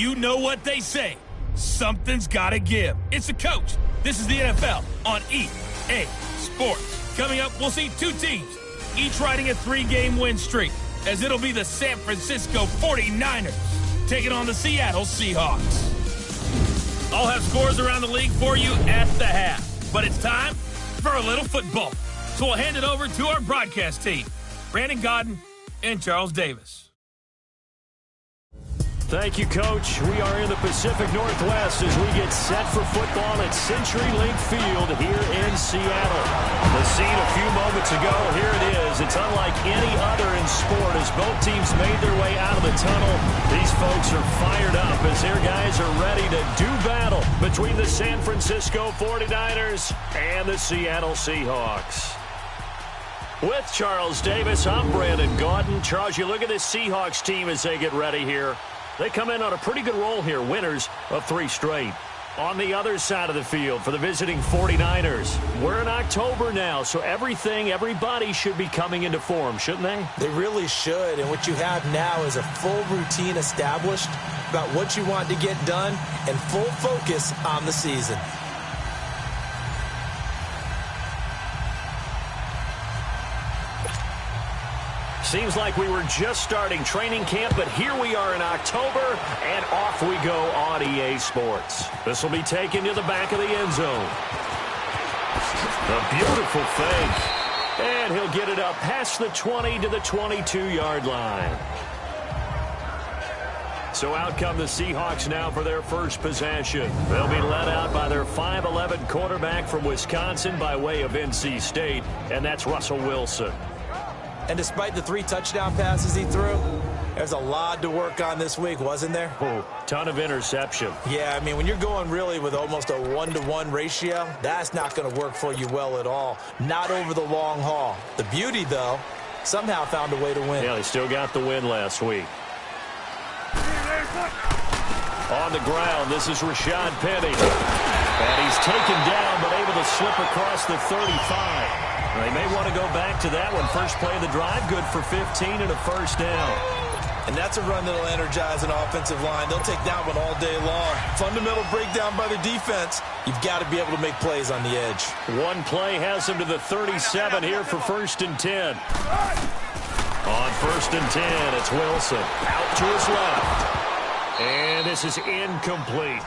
You know what they say. Something's got to give. It's the coach. This is the NFL on EA Sports. Coming up, we'll see two teams, each riding a 3-game win streak, as it'll be the San Francisco 49ers taking on the Seattle Seahawks. I'll have scores around the league for you at the half, but it's time for a little football. So we'll hand it over to our broadcast team, Brandon Godden and Charles Davis. Thank you, Coach. We are in the Pacific Northwest as we get set for football at CenturyLink Field here in Seattle. The scene a few moments ago, here it is. It's unlike any other in sport as both teams made their way out of the tunnel. These folks are fired up as their guys are ready to do battle between the San Francisco 49ers and the Seattle Seahawks. With Charles Davis, I'm Brandon Gaudin. Charles, you look at this Seahawks team as they get ready here. They come in on a pretty good roll here, winners of 3 straight. On the other side of the field for the visiting 49ers, we're in October now, so everybody should be coming into form, shouldn't they? They really should, and what you have now is a full routine established about what you want to get done and full focus on the season. Seems like we were just starting training camp, but here we are in October, and off we go on EA Sports. This will be taken to the back of the end zone. A beautiful fake. And he'll get it up past the 20 to the 22-yard line. So out come the Seahawks now for their first possession. They'll be led out by their 5'11 quarterback from Wisconsin by way of NC State, and that's Russell Wilson. And despite the 3 touchdown passes he threw, there's a lot to work on this week, wasn't there? Oh, ton of interception. Yeah, I mean, when you're going really with almost a 1-to-1 ratio, that's not going to work for you well at all. Not over the long haul. The beauty, though, somehow found a way to win. Yeah, they still got the win last week. On the ground, this is Rashad Penny. And he's taken down, but able to slip across the 35. They may want to go back to that one. First play of the drive, good for 15 and a first down. And that's a run that'll energize an offensive line. They'll take that one all day long. Fundamental breakdown by the defense. You've got to be able to make plays on the edge. One play has him to the 37 here for 1st and 10. On 1st and 10, it's Wilson. Out to his left. And this is incomplete.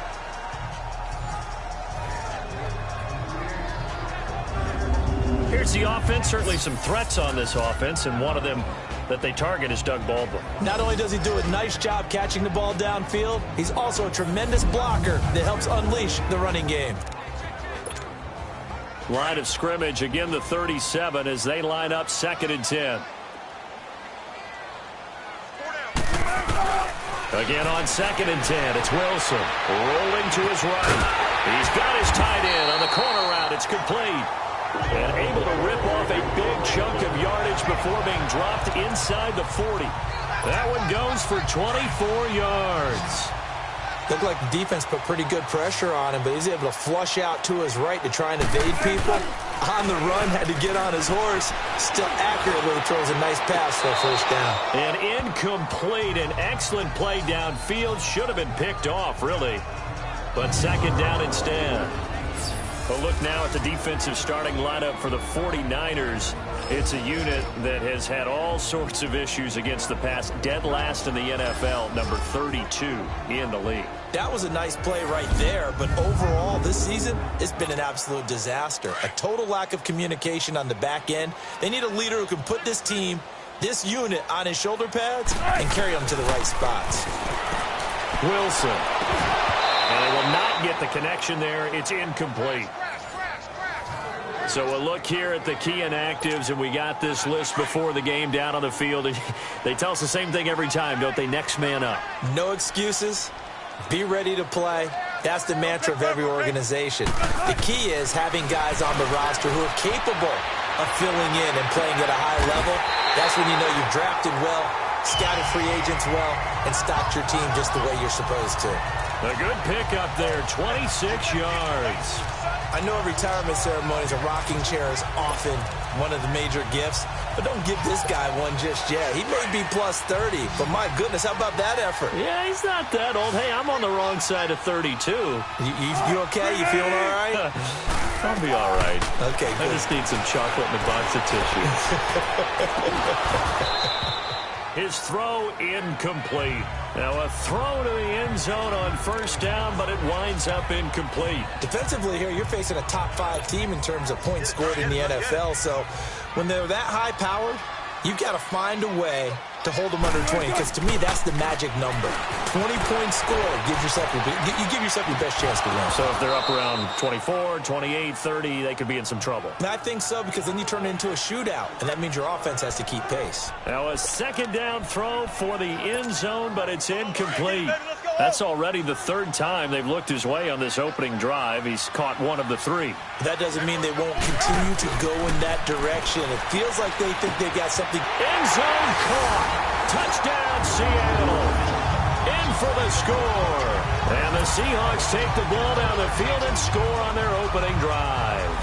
Here's the offense. Certainly some threats on this offense, and one of them that they target is Doug Baldwin. Not only does he do a nice job catching the ball downfield, he's also a tremendous blocker that helps unleash the running game. Line of scrimmage, again the 37 as they line up 2nd and 10. Again on 2nd and 10, it's Wilson rolling to his right. He's got his tight end on the corner route. It's complete. And able to rip off a big chunk of yardage before being dropped inside the 40. That one goes for 24 yards. Looked like the defense put pretty good pressure on him, but he's able to flush out to his right to try and evade people. On the run, had to get on his horse. Still accurately throws a nice pass for a first down. An incomplete, an excellent play downfield. Should have been picked off, really. But 2nd down instead. A look now at the defensive starting lineup for the 49ers. It's a unit that has had all sorts of issues against the pass. Dead last in the NFL, number 32 in the league. That was a nice play right there, but overall this season, it's been an absolute disaster. A total lack of communication on the back end. They need a leader who can put this team, this unit, on his shoulder pads and carry them to the right spots. Wilson. And they will not get the connection there. It's incomplete. So a look here at the key inactives, and we got this list before the game down on the field. They tell us the same thing every time, don't they? Next man up. No excuses. Be ready to play. That's the mantra of every organization. The key is having guys on the roster who are capable of filling in and playing at a high level. That's when you know you've drafted well, scouted free agents well, and stocked your team just the way you're supposed to. A good pickup there, 26 yards. I know a retirement ceremony, a rocking chair is often one of the major gifts, but don't give this guy one just yet. He may be plus 30, but my goodness, how about that effort? Yeah, he's not that old. Hey, I'm on the wrong side of 32. You okay? You feeling all right? I'll be all right. Okay, good. I just need some chocolate and a box of tissue. His throw incomplete. Now a throw to the end zone on first down, but it winds up incomplete. Defensively here, you're facing a top 5 team in terms of points scored in the NFL. So when they're that high-powered, you've got to find a way to hold them under 20, because to me, that's the magic number. 20-point score, you give yourself your best chance to win. So if they're up around 24, 28, 30, they could be in some trouble. And I think so, because then you turn it into a shootout, and that means your offense has to keep pace. Now a second down throw for the end zone, but it's incomplete. That's already the 3rd time they've looked his way on this opening drive. He's caught one of the 3. That doesn't mean they won't continue to go in that direction. It feels like they think they've got something. End zone caught. Touchdown, Seattle. In for the score. And the Seahawks take the ball down the field and score on their opening drive.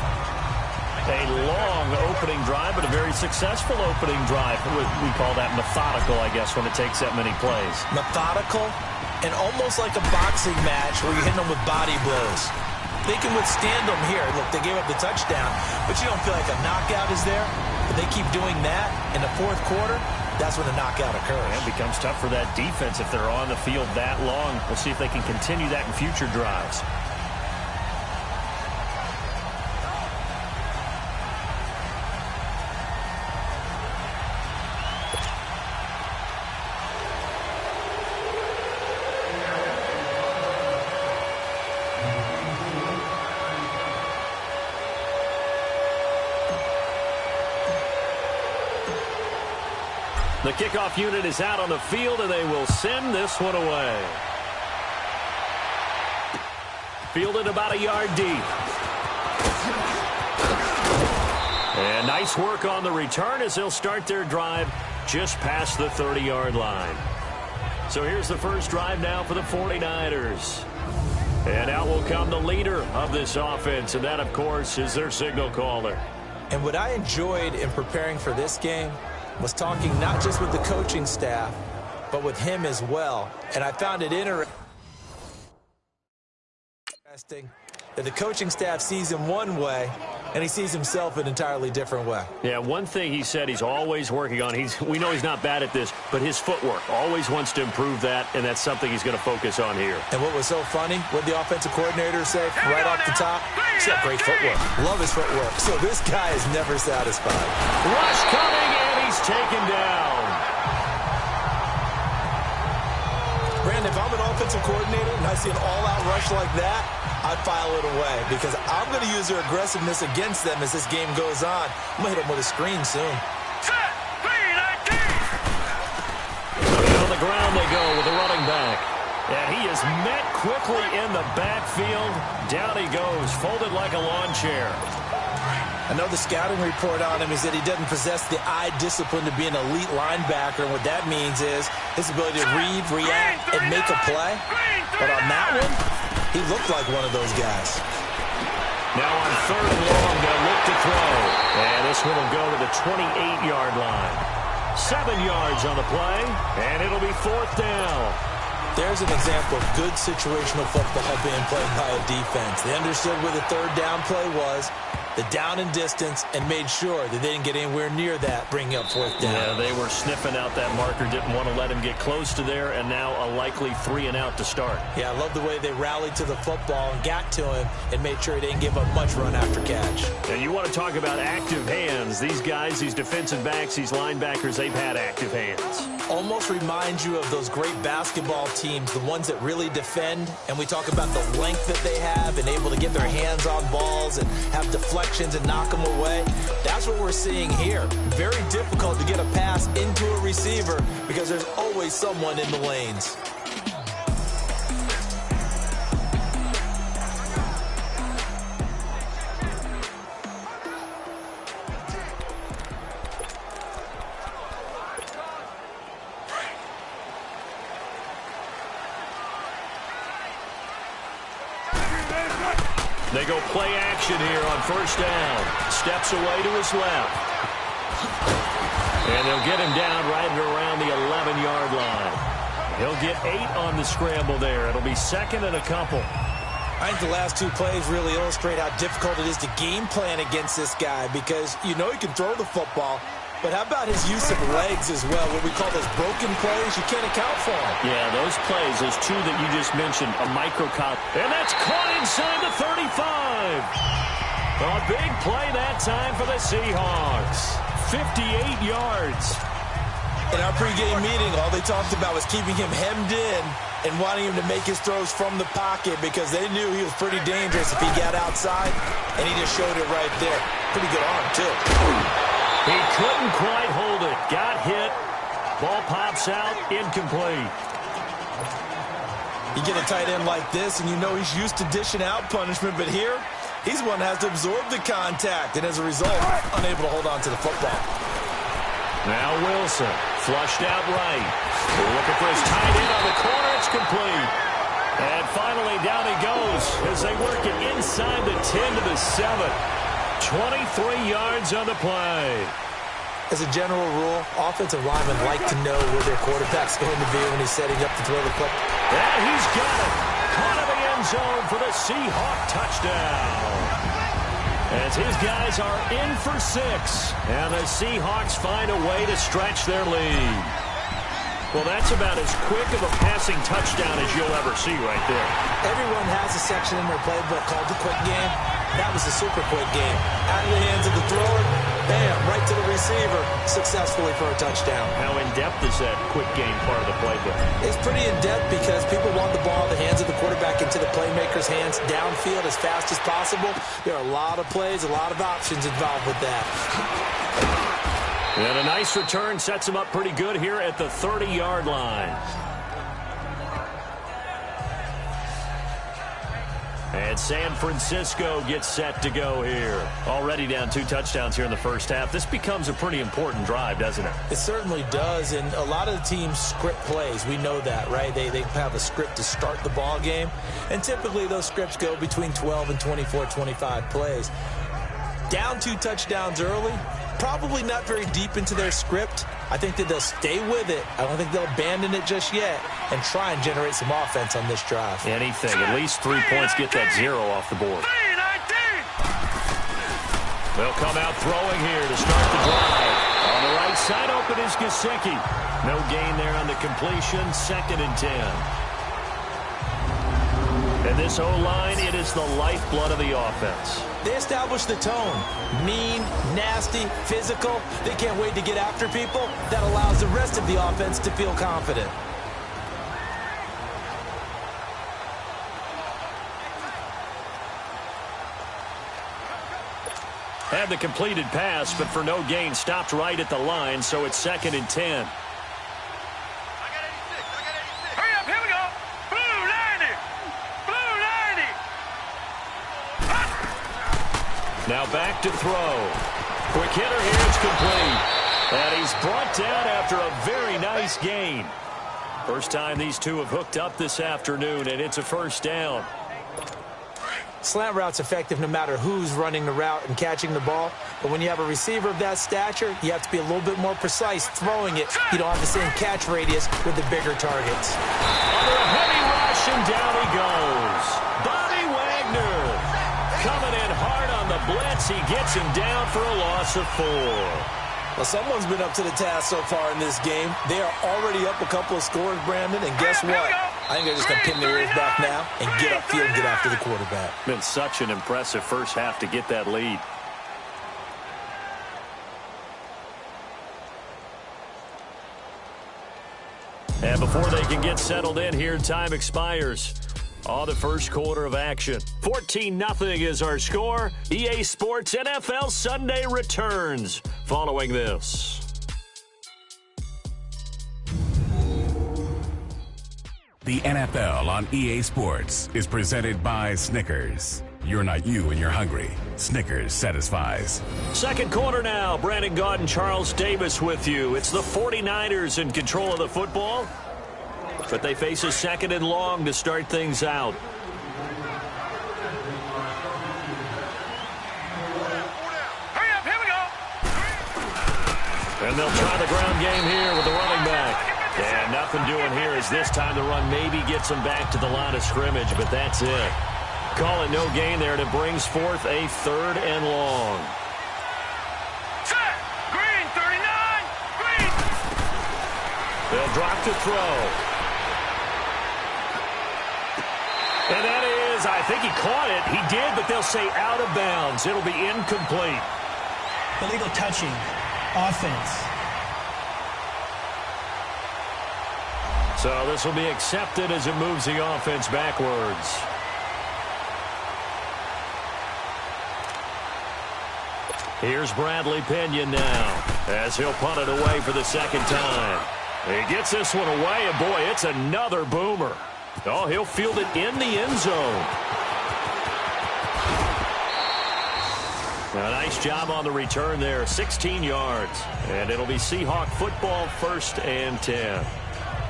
A long opening drive, but a very successful opening drive. We call that methodical, I guess, when it takes that many plays. Methodical and almost like a boxing match where you're hitting them with body blows. They can withstand them here. Look, they gave up the touchdown, but you don't feel like a knockout is there. But they keep doing that in the 4th quarter. That's when the knockout occurs. It becomes tough for that defense if they're on the field that long. We'll see if they can continue that in future drives. The kickoff unit is out on the field, and they will send this one away. Fielded about a yard deep. And nice work on the return as they'll start their drive just past the 30-yard line. So here's the first drive now for the 49ers. And out will come the leader of this offense, and that, of course, is their signal caller. And what I enjoyed in preparing for this game was talking not just with the coaching staff, but with him as well. And I found it interesting that the coaching staff sees him one way, and he sees himself an entirely different way. Yeah, one thing he said he's always working on, we know he's not bad at this, but his footwork, always wants to improve that, and that's something he's going to focus on here. And what was so funny, what the offensive coordinator say right off the top? He's got great footwork. Love his footwork. So this guy is never satisfied. Rush coming, and he's taken down. Brandon, if I'm an offensive coordinator and I see an all-out rush like that, I'd file it away because I'm going to use their aggressiveness against them as this game goes on. I'm going to hit them with a screen soon. On the ground they go with the running back. And he is met quickly in the backfield. Down he goes, folded like a lawn chair. I know the scouting report on him is that he doesn't possess the eye discipline to be an elite linebacker. And what that means is his ability to read, react, and make a play. But on that one, he looked like one of those guys. Now on 3rd and long, they'll look to throw. And this one will go to the 28-yard line. 7 yards on the play, and it'll be 4th down. There's an example of good situational football being played by a defense. They understood where the 3rd down play was, the down and distance, and made sure that they didn't get anywhere near that, bringing up 4th down. Yeah, they were sniffing out that marker, didn't want to let him get close to there, and now a likely 3 and out to start. Yeah, I love the way they rallied to the football and got to him and made sure he didn't give up much run after catch. And you want to talk about active hands. These guys, these defensive backs, these linebackers, they've had active hands. Almost reminds you of those great basketball teams, the ones that really defend, and we talk about the length that they have and able to get their hands on balls and have deflections and knock them away. That's what we're seeing here. Very difficult to get a pass into a receiver because there's always someone in the lanes. They go play action here on first down. Steps away to his left. And they'll get him down right around the 11-yard line. He'll get 8 on the scramble there. It'll be second and a couple. I think the last 2 plays really illustrate how difficult it is to game plan against this guy because you know he can throw the football, but how about his use of legs as well? What we call those broken plays, you can't account for them. Yeah, those plays, those 2 that you just mentioned, a microcosm. And that's caught inside the 35. A big play that time for the Seahawks. 58 yards. In our pregame meeting, all they talked about was keeping him hemmed in and wanting him to make his throws from the pocket because they knew he was pretty dangerous if he got outside, and he just showed it right there. Pretty good arm, too. He couldn't quite hold it. Got hit. Ball pops out. Incomplete. You get a tight end like this, and you know he's used to dishing out punishment, but here, he's one that has to absorb the contact, and as a result, unable to hold on to the football. Now Wilson, flushed out right. Looking for his tight end on the corner. It's complete. And finally, down he goes as they work it inside the 10 to the 7. 23 yards on the play. As a general rule, offensive linemen like to know where their quarterback's going to be when he's setting up to throw the clip. And he's got it. Caught in the end zone for the Seahawk touchdown. As his guys are in for 6. And the Seahawks find a way to stretch their lead. Well, that's about as quick of a passing touchdown as you'll ever see right there. Everyone has a section in their playbook called the quick game. That was a super quick game. Out of the hands of the thrower, bam, right to the receiver, successfully for a touchdown. How in-depth is that quick game part of the playbook? It's pretty in-depth because people want the ball in the hands of the quarterback into the playmaker's hands downfield as fast as possible. There are a lot of plays, a lot of options involved with that. And a nice return sets him up pretty good here at the 30-yard line. And San Francisco gets set to go here. Already down 2 touchdowns here in the first half. This becomes a pretty important drive, doesn't it? It certainly does, and a lot of the teams script plays. We know that, right? They have a script to start the ball game, and typically those scripts go between 12 and 24, 25 plays. Down 2 touchdowns early, probably not very deep into their script. I think that they'll stay with it. I don't think they'll abandon it just yet and try and generate some offense on this drive. Anything. At least 3 points, get that 0 off the board. They'll come out throwing here to start the drive. On the right side, open is Gesicki. No gain there on the completion. 2nd and 10. And this O-line, it is the lifeblood of the offense. They establish the tone. Mean, nasty, physical. They can't wait to get after people. That allows the rest of the offense to feel confident. Had the completed pass, but for no gain, stopped right at the line, so it's 2nd and 10. Now back to throw. Quick hitter here, it's complete. And he's brought down after a very nice gain. First time these two have hooked up this afternoon, and it's a first down. Slant route's effective no matter who's running the route and catching the ball. But when you have a receiver of that stature, you have to be a little bit more precise throwing it. You don't have the same catch radius with the bigger targets. Under a heavy rush, and down he goes. Bobby Wagner coming in hard on the blitz. He gets him down for a loss of 4. Well, someone's been up to the task so far in this game. They are already up a couple of scores, Brandon, and guess what? I think they're just going to pin their ears back now and get upfield and get after the quarterback. Been such an impressive first half to get that lead. And before they can get settled in here, time expires. On the first quarter of action. 14-0 is our score. EA Sports NFL Sunday returns following this. The NFL on EA Sports is presented by Snickers. You're not you when you're hungry. Snickers satisfies. Second quarter now. Brandon Gaudin, Charles Davis with you. It's the 49ers in control of the football, but they face a 2nd and long to start things out. And they'll try the ground game here with the running back. And nothing doing here as this time the run maybe gets them back to the line of scrimmage, but that's it. Call it no gain there, and it brings forth a 3rd and long. Set! Green, 39! Green! They'll drop to throw. And that is, I think he caught it. He did, but they'll say out of bounds. It'll be incomplete. Illegal touching. Offense. So this will be accepted as it moves the offense backwards. Here's Bradley Pinion now as he'll punt it away for the 2nd time. He gets this one away, and boy, it's another boomer. Oh, he'll field it in the end zone. A nice job on the return there, 16 yards. And it'll be Seahawk football, 1st and 10.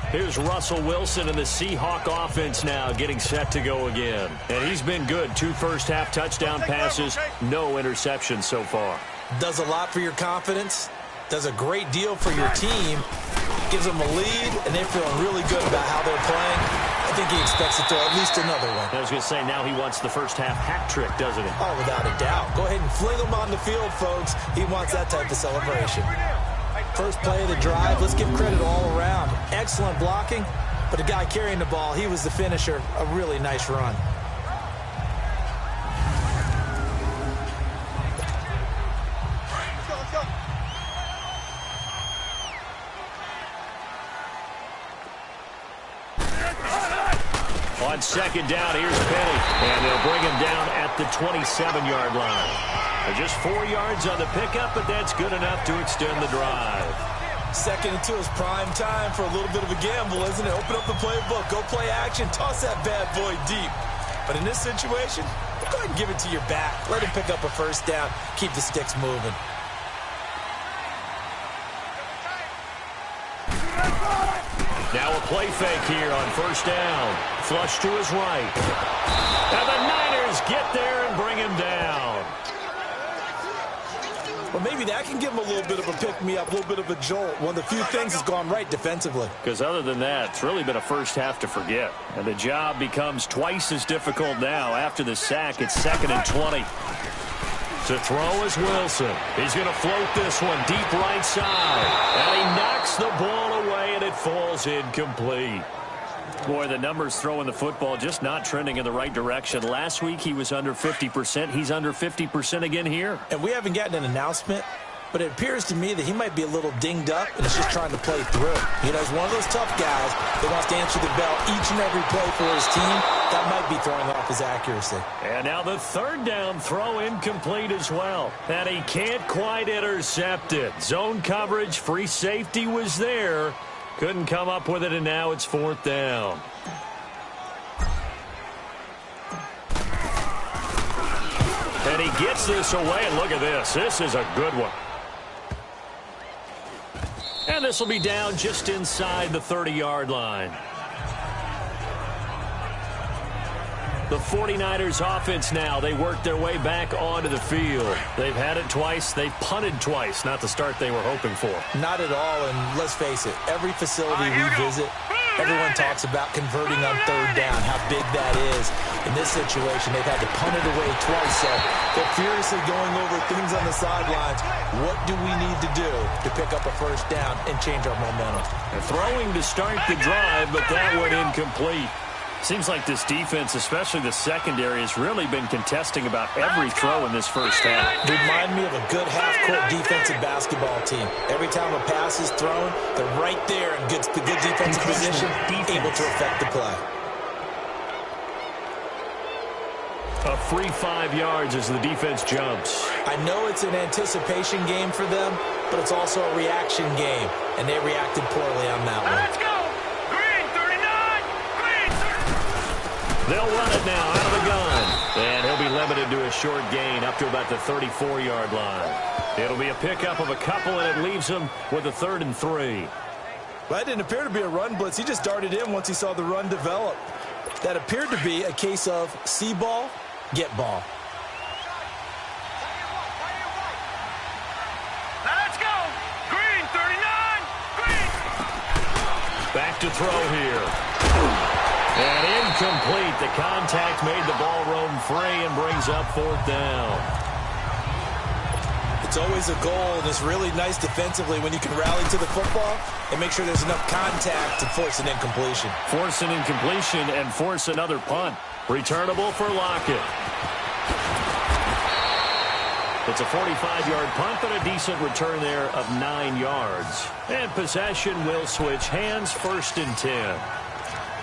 Here's Russell Wilson and the Seahawk offense now getting set to go again. And he's been good. 2 first-half touchdown passes, no interceptions so far. Does a lot for your confidence, does a great deal for your team, gives them a lead, and they're feeling really good about how they're playing. I think he expects to throw at least another one. I was going to say, now he wants the first-half hat trick, doesn't he? Oh, without a doubt. Go ahead and fling him on the field, folks. He wants that type of celebration. First play of the drive, let's give credit all around. Excellent blocking, but the guy carrying the ball, he was the finisher. A really nice run. On 2nd down, here's Penny, and they'll bring him down at the 27-yard line. Just 4 yards on the pickup, but that's good enough to extend the drive. 2nd and 2 is prime time for a little bit of a gamble, isn't it? Open up the playbook, go play action, toss that bad boy deep. But in this situation, go ahead and give it to your back. Let him pick up a 1st down, keep the sticks moving. Now a play fake here on 1st down. Flush to his right. And the Niners get there and bring him down. Well, maybe that can give him a little bit of a pick-me-up, a little bit of a jolt. One of the few things that's gone right defensively. Because other than that, it's really been a first half to forget. And the job becomes twice as difficult now. After the sack, it's 2nd and 20. To throw is Wilson. He's going to float this one deep right side. And he knocks the ball away, and it falls incomplete. Boy, the numbers throwing the football just not trending in the right direction. Last week he was under 50%. He's under 50% again here. And we haven't gotten an announcement, but it appears to me that he might be a little dinged up and is just trying to play through. You know, he's one of those tough guys that wants to answer the bell each and every play for his team. That might be throwing off his accuracy. And now the 3rd down throw incomplete as well. And he can't quite intercept it. Zone coverage, free safety was there. Couldn't come up with it, and now it's 4th down. And he gets this away, and look at this. This is a good one. And this will be down just inside the 30-yard line. The 49ers offense now, they work their way back onto the field. They've had it twice. They've punted twice. Not the start they were hoping for. Not at all, and let's face it, every facility we visit, everyone talks about converting on 3rd down, how big that is. In this situation, they've had to punt it away twice, so they're furiously going over things on the sidelines. What do we need to do to pick up a 1st down and change our momentum? They're throwing to start the drive, but that went incomplete. Seems like this defense, especially the secondary, has really been contesting about every throw in this first half. They remind me of a good half-court defensive basketball team. Every time a pass is thrown, they're right there in good defensive position, able to affect the play. A free 5 yards as the defense jumps. I know it's an anticipation game for them, but it's also a reaction game, and they reacted poorly on that one. Let's go! Green, 39! Green, 30! They'll run it now out of the gun. And he'll be limited to a short gain up to about the 34-yard line. It'll be a pickup of a couple, and it leaves him with a 3rd and 3. Well, that didn't appear to be a run blitz. He just darted in once he saw the run develop. That appeared to be a case of see ball, get ball. Let's go! Green, to throw here. And incomplete. The contact made the ball roam free and brings up 4th down. It's always a goal, and it's really nice defensively when you can rally to the football and make sure there's enough contact to force an incompletion. Force an incompletion and force another punt. Returnable for Lockett. It's a 45-yard punt, but a decent return there of 9 yards. And possession will switch hands, 1st and 10.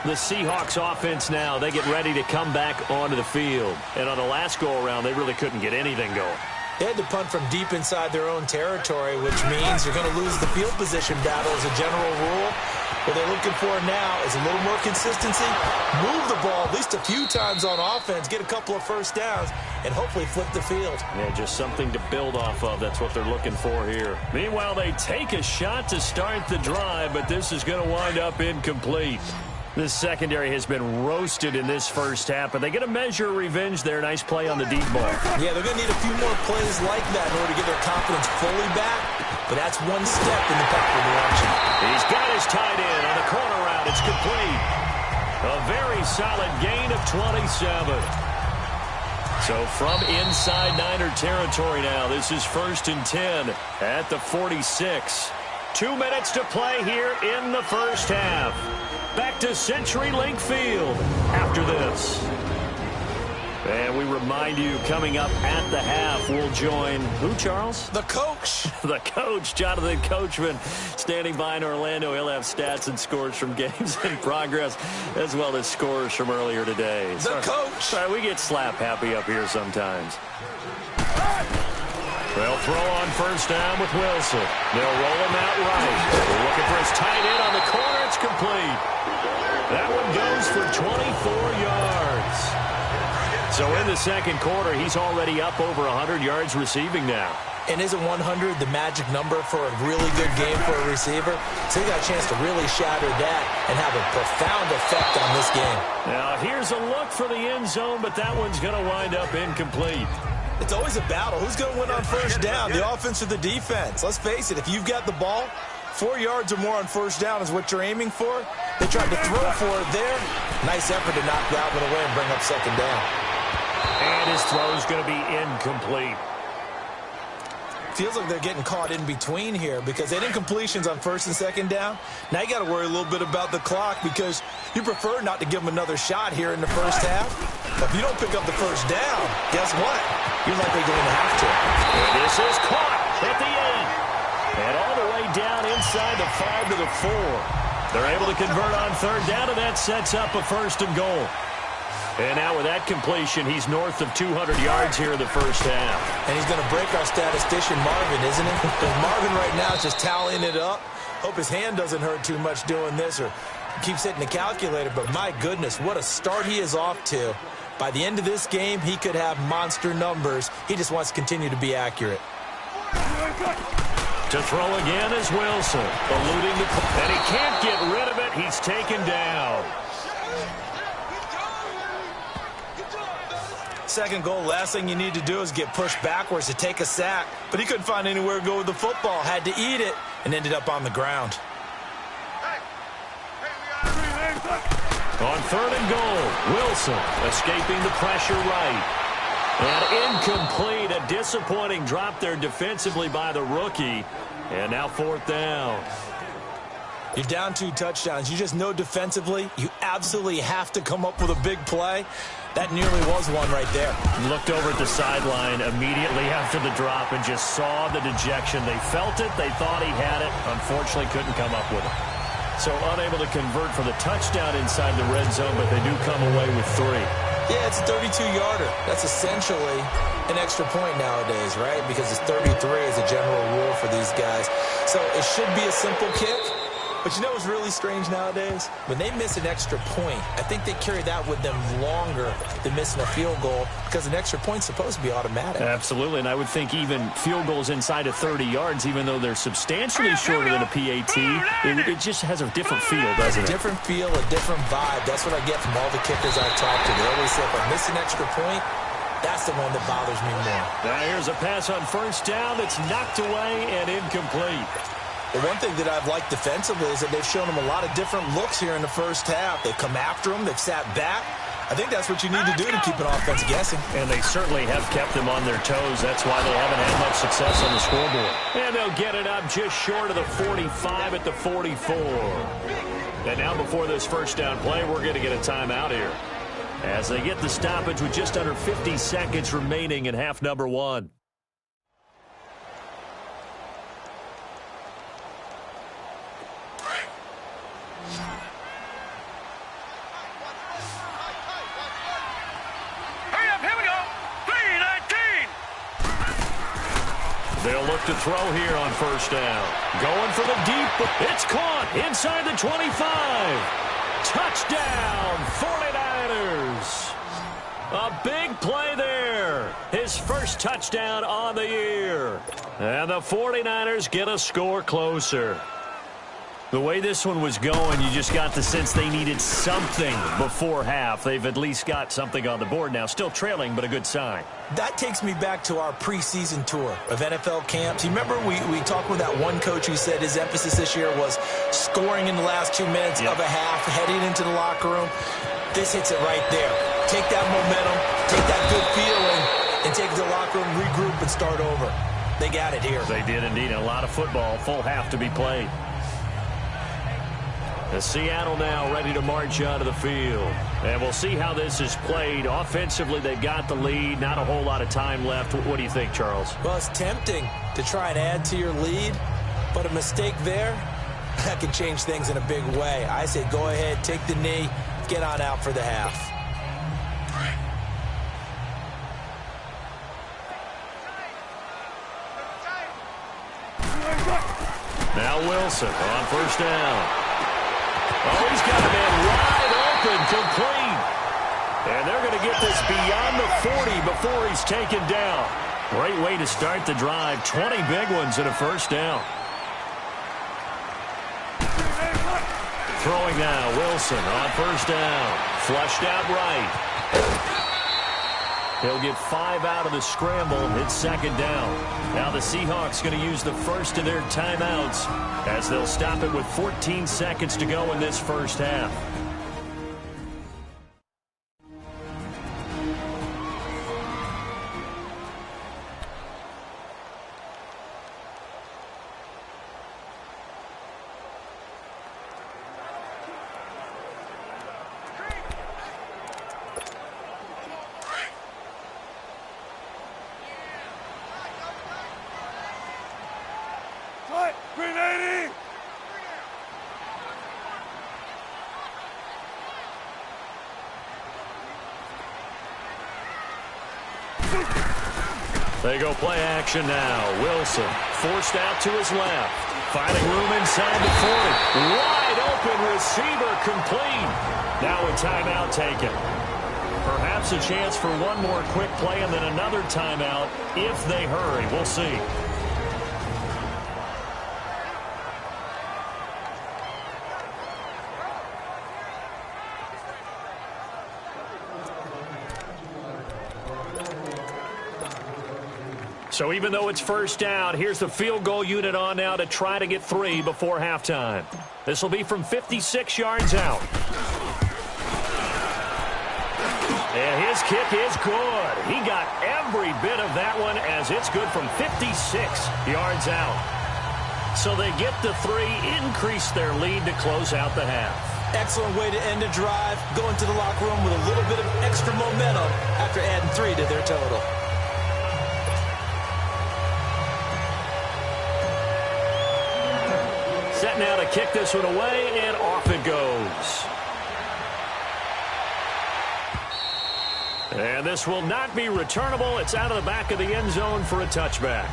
The Seahawks offense now, they get ready to come back onto the field. And on the last go-around, they really couldn't get anything going. They had to punt from deep inside their own territory, which means you're going to lose the field position battle as a general rule. What they're looking for now is a little more consistency, move the ball at least a few times on offense, get a couple of first downs, and hopefully flip the field. Yeah, just something to build off of. That's what they're looking for here. Meanwhile, they take a shot to start the drive, but this is going to wind up incomplete. This secondary has been roasted in this first half, but they get a measure of revenge there. Nice play on the deep ball. Yeah, they're going to need a few more plays like that in order to get their confidence fully back, but that's one step in the proper direction. He's got his tight end on the corner route. It's complete. A very solid gain of 27. So from inside Niner territory now, this is 1st and 10 at the 46. 2 minutes to play here in the first half. Back to CenturyLink Field after this. And we remind you, coming up at the half, we'll join who, Charles? The coach. The coach, Jonathan Coachman, standing by in Orlando. He'll have stats and scores from games in progress, as well as scores from earlier today. The coach. Sorry, we get slap happy up here sometimes. They'll throw on 1st down with Wilson. They'll roll him out right. They're looking for his tight end on the corner. It's complete. That one goes for 24 yards. So in the second quarter, he's already up over 100 yards receiving now. And isn't 100 the magic number for a really good game for a receiver? So he got a chance to really shatter that and have a profound effect on this game. Now here's a look for the end zone, but that one's going to wind up incomplete. It's always a battle. Who's going to win on 1st down, the offense or the defense? Let's face it, if you've got the ball, 4 yards or more on 1st down is what you're aiming for. They tried to throw for it there. Nice effort to knock that one away and bring up 2nd down. And his throw is going to be incomplete. Feels like they're getting caught in between here because they did incompletions on 1st and 2nd down. Now you got to worry a little bit about the clock because you prefer not to give them another shot here in the first half. But if you don't pick up the 1st down, guess what? You're likely going to have to. And this is caught at the 8. And all the way down inside the 5 to the 4. They're able to convert on 3rd down, and that sets up a 1st and goal. And now with that completion, he's north of 200 yards here in the first half. And he's going to break our statistician, Marvin, isn't he? Because Marvin right now is just tallying it up. Hope his hand doesn't hurt too much doing this or keeps hitting the calculator. But my goodness, what a start he is off to. By the end of this game, he could have monster numbers. He just wants to continue to be accurate. To throw again is Wilson, eluding the clock. And he can't get rid of it. He's taken down. Second goal, last thing you need to do is get pushed backwards to take a sack. But he couldn't find anywhere to go with the football. Had to eat it and ended up on the ground. On 3rd and goal, Wilson escaping the pressure right. And incomplete, a disappointing drop there defensively by the rookie. And now 4th down. You're down 2 touchdowns. You just know defensively you absolutely have to come up with a big play. That nearly was one right there. Looked over at the sideline immediately after the drop and just saw the dejection. They felt it. They thought he had it. Unfortunately, couldn't come up with it. So unable to convert for the touchdown inside the red zone, but they do come away with 3. Yeah, it's a 32-yarder. That's essentially an extra point nowadays, right? Because it's 33 as a general rule for these guys. So it should be a simple kick. But you know what's really strange nowadays? When they miss an extra point, I think they carry that with them longer than missing a field goal because an extra point's supposed to be automatic. Absolutely, and I would think even field goals inside of 30 yards, even though they're substantially shorter than a PAT, it just has a different feel, doesn't it? A different feel, a different vibe. That's what I get from all the kickers I've talked to. They always say if I miss an extra point, that's the one that bothers me more. Now here's a pass on 1st down that's knocked away and incomplete. Well, one thing that I've liked defensively is that they've shown them a lot of different looks here in the first half. They've come after them. They've sat back. I think that's what you need to do to keep an offense guessing. And they certainly have kept them on their toes. That's why they haven't had much success on the scoreboard. And they'll get it up just short of the 45 at the 44. And now before this first down play, we're going to get a timeout here, as they get the stoppage with just under 50 seconds remaining in half number one. They'll look to throw here on first down. Going for the deep. It's caught inside the 25. Touchdown, 49ers. A big play there. His first touchdown on the year. And the 49ers get a score closer. The way this one was going, you just got the sense they needed something before half. They've at least got something on the board now. Still trailing, but a good sign. That takes me back to our preseason tour of NFL camps. You remember we talked with that one coach who said his emphasis this year was scoring in the last 2 minutes of a half, heading into the locker room. This hits it right there. Take that momentum, take that good feeling, and take it to the locker room, regroup, and start over. They got it here. They did indeed. A lot of football, full half to be played. The Seattle now ready to march out of the field. And we'll see how this is played. Offensively, they've got the lead. Not a whole lot of time left. What do you think, Charles? Well, it's tempting to try and add to your lead, but a mistake there, that can change things in a big way. I say go ahead, take the knee, get on out for the half. Now Wilson on first down. Oh, he's got a man wide open, complete. And they're going to get this beyond the 40 before he's taken down. Great way to start the drive. 20 big ones and a first down. Throwing now, Wilson on first down. Flushed out right. He'll get 5 out of the scramble. It's second down. Now the Seahawks going to use the first of their timeouts, as they'll stop it with 14 seconds to go in this first half. They go play action now. Wilson forced out to his left. Finding room inside the 40. Wide open receiver, complete. Now a timeout taken. Perhaps a chance for one more quick play and then another timeout if they hurry. We'll see. So even though it's first down, here's the field goal unit on now to try to get 3 before halftime. This will be from 56 yards out. And his kick is good. He got every bit of that one, as it's good from 56 yards out. So they get the 3, increase their lead to close out the half. Excellent way to end a drive. Go into the locker room with a little bit of extra momentum after adding 3 to their total. Set now to kick this one away, and off it goes. And this will not be returnable. It's out of the back of the end zone for a touchback.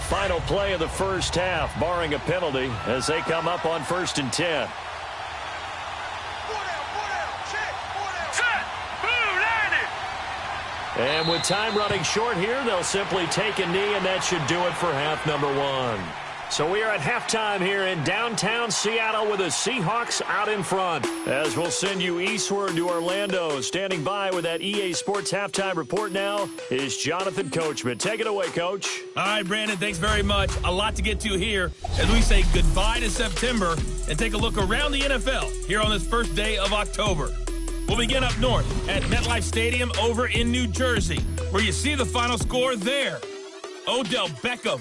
Final play of the first half, barring a penalty, as they come up on 1st and 10. And with time running short here, they'll simply take a knee, and that should do it for half number one. So we are at halftime here in downtown Seattle with the Seahawks out in front. As we'll send you eastward to Orlando. Standing by with that EA Sports halftime report now is Jonathan Coachman. Take it away, Coach. All right, Brandon, thanks very much. A lot to get to here as we say goodbye to September and take a look around the NFL here on this first day of October. We'll begin up north at MetLife Stadium over in New Jersey, where you see the final score there. Odell Beckham,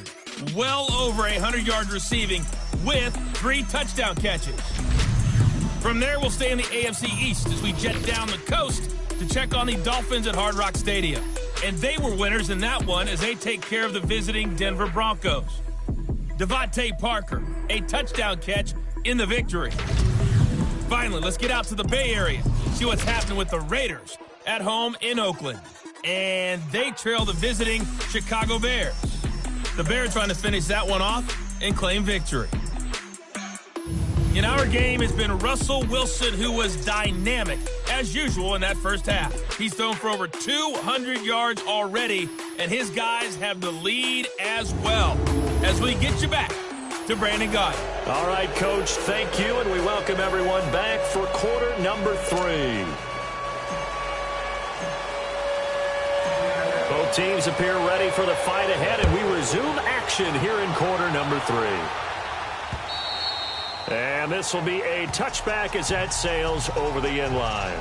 well over 100 yards receiving with 3 touchdown catches. From there, we'll stay in the AFC East as we jet down the coast to check on the Dolphins at Hard Rock Stadium. And they were winners in that one as they take care of the visiting Denver Broncos. Devontae Parker, a touchdown catch in the victory. Finally, let's get out to the Bay Area, see what's happening with the Raiders at home in Oakland. And they trail the visiting Chicago Bears. The Bears trying to finish that one off and claim victory. In our game, it's been Russell Wilson, who was dynamic, as usual, in that first half. He's thrown for over 200 yards already, and his guys have the lead as well. As we get you back to Brandon Gaudin. All right, Coach, thank you, and we welcome everyone back for quarter number 3. Both teams appear ready for the fight ahead, and we resume action here in quarter number 3. And this will be a touchback as that sails over the end line.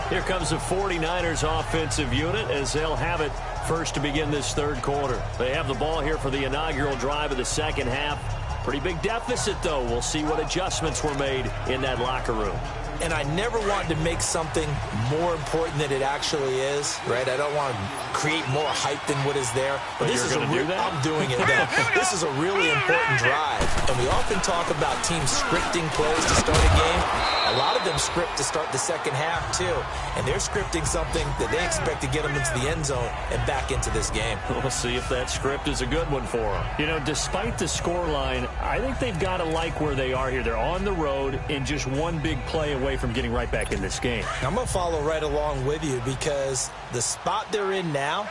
Here comes the 49ers offensive unit as they'll have it first to begin this third quarter. They have the ball here for the inaugural drive of the second half. Pretty big deficit, though. We'll see what adjustments were made in that locker room. And I never wanted to make something more important than it actually is, right? I don't want to create more hype than what is there. But this is I'm doing it now. This is a really important drive. And we often talk about teams scripting plays to start a game. A lot of them script to start the second half, too. And they're scripting something that they expect to get them into the end zone and back into this game. We'll see if that script is a good one for them. You know, despite the scoreline, I think they've got to like where they are here. They're on the road in just one big play away from getting right back in this game. I'm going to follow right along with you because the spot they're in now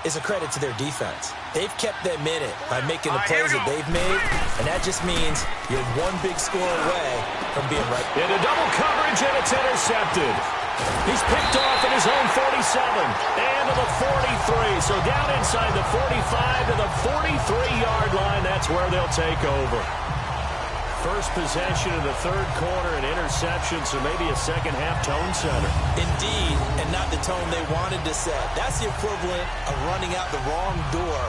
is a credit to their defense. They've kept them in it by making the plays that they've made, and that just means you're one big score away from being right. Into double coverage, and it's intercepted. He's picked off at his own 47 and to the 43. So down inside the 45 to the 43-yard line. That's where they'll take over. First possession of the third quarter, an interception, so maybe a second-half tone setter. Indeed, and not the tone they wanted to set. That's the equivalent of running out the wrong door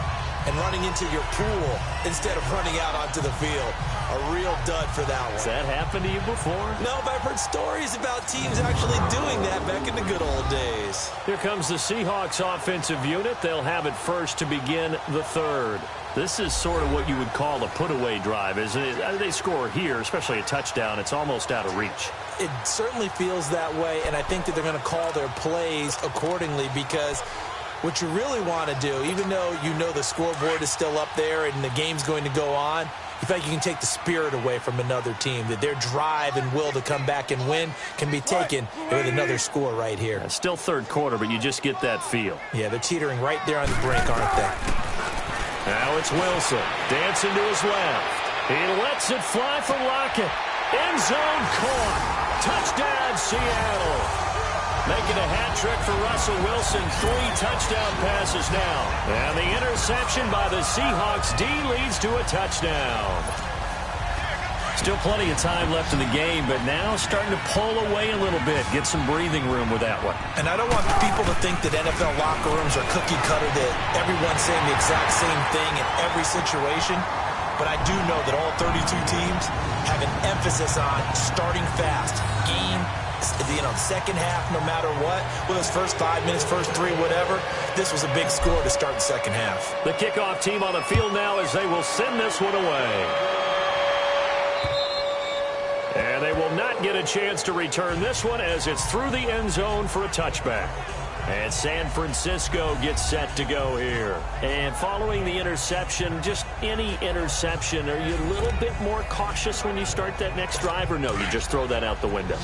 and running into your pool instead of running out onto the field. A real dud for that one. Has that happened to you before? No, but I've heard stories about teams actually doing that back in the good old days. Here comes the Seahawks offensive unit. They'll have it first to begin the third. This is sort of what you would call a put-away drive, isn't it? They score here, especially a touchdown. It's almost out of reach. It certainly feels that way, and I think that they're going to call their plays accordingly because what you really want to do, even though you know the scoreboard is still up there and the game's going to go on, you feel like you can take the spirit away from another team, that their drive and will to come back and win can be taken with another score right here. It's still third quarter, but you just get that feel. Yeah, they're teetering right there on the brink, aren't they? Now it's Wilson, dancing to his left. He lets it fly for Lockett. End zone caught. Touchdown, Seattle. Making a hat trick for Russell Wilson. 3 touchdown passes now. And the interception by the Seahawks D leads to a touchdown. Still plenty of time left in the game, but now starting to pull away a little bit. Get some breathing room with that one. And I don't want people to think that NFL locker rooms are cookie cutter, that everyone's saying the exact same thing in every situation. But I do know that all 32 teams have an emphasis on starting fast. Game, second half, no matter what. With those first 5 minutes, first 3, whatever, this was a big score to start the second half. The kickoff team on the field now as they will send this one away. And they will not get a chance to return this one as it's through the end zone for a touchback. And San Francisco gets set to go here. And following the interception, just any interception, are you a little bit more cautious when you start that next drive, or no, you just throw that out the window?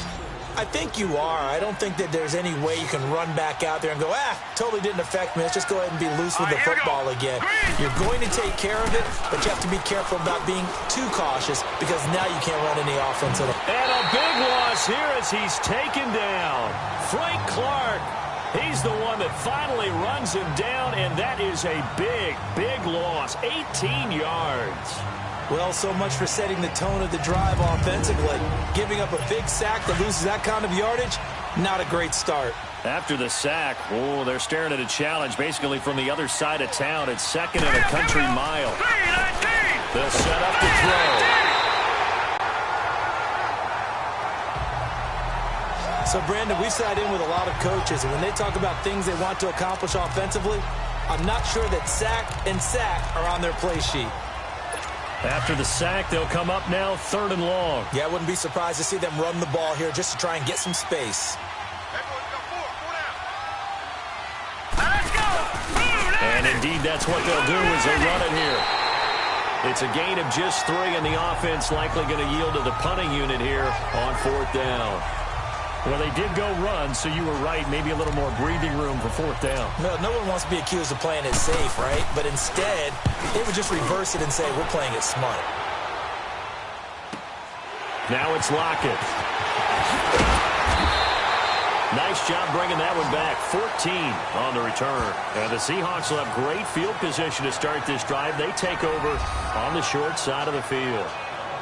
I think you are. I don't think that there's any way you can run back out there and go, totally didn't affect me. Let's just go ahead and be loose with the football again. You're going to take care of it, but you have to be careful about being too cautious because now you can't run any offense at all. And a big loss here as he's taken down. Frank Clark, he's the one that finally runs him down, and that is a big, big loss. 18 yards. Well, so much for setting the tone of the drive offensively. Giving up a big sack that loses that kind of yardage, not a great start. After the sack, they're staring at a challenge basically from the other side of town. It's second and a country mile. The setup to throw. So, Brandon, we've sat in with a lot of coaches, and when they talk about things they want to accomplish offensively, I'm not sure that sack and sack are on their play sheet. After the sack, they'll come up now 3rd and long. Yeah, I wouldn't be surprised to see them run the ball here just to try and get some space. And indeed, that's what they'll do as they run it here. It's a gain of just 3, and the offense likely going to yield to the punting unit here on 4th down. Well, they did go run, so you were right. Maybe a little more breathing room for 4th down. No one wants to be accused of playing it safe, right? But instead, they would just reverse it and say, we're playing it smart. Now it's Lockett. Nice job bringing that one back. 14 on the return. And the Seahawks will have great field position to start this drive. They take over on the short side of the field.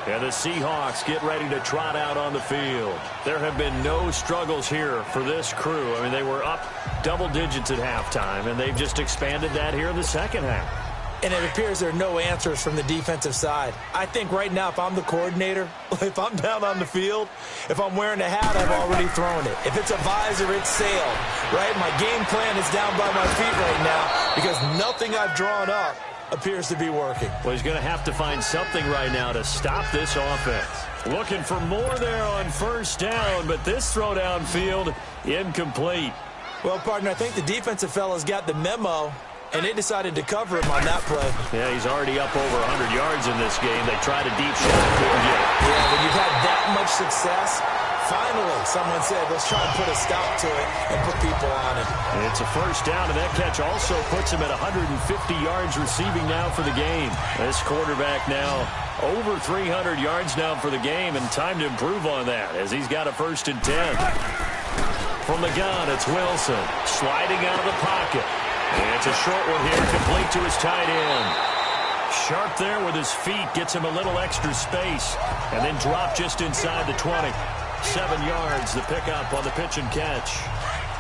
And the Seahawks get ready to trot out on the field. There have been no struggles here for this crew. I mean, they were up double digits at halftime, and they've just expanded that here in the second half. And it appears there are no answers from the defensive side. I think right now, if I'm the coordinator, if I'm down on the field, if I'm wearing a hat, I've already thrown it. If it's a visor, it's sailed, right? My game plan is down by my feet right now because nothing I've drawn up appears to be working. Well, he's going to have to find something right now to stop this offense. Looking for more there on 1st down, but this throw downfield incomplete. Well, partner, I think the defensive fellas got the memo, and they decided to cover him on that play. Yeah, he's already up over 100 yards in this game. They tried a deep shot, couldn't get it. Yeah, when you've had that much success, finally someone said, let's try and put a stop to it and put people on it. It's a 1st down, and that catch also puts him at 150 yards receiving now for the game. This quarterback now over 300 yards now for the game, and time to improve on that as he's got a 1st and 10. From the gun, it's Wilson sliding out of the pocket. And it's a short one here, complete to his tight end. Sharp there with his feet, gets him a little extra space, and then drop just inside the 20. 7 yards, the pickup on the pitch and catch.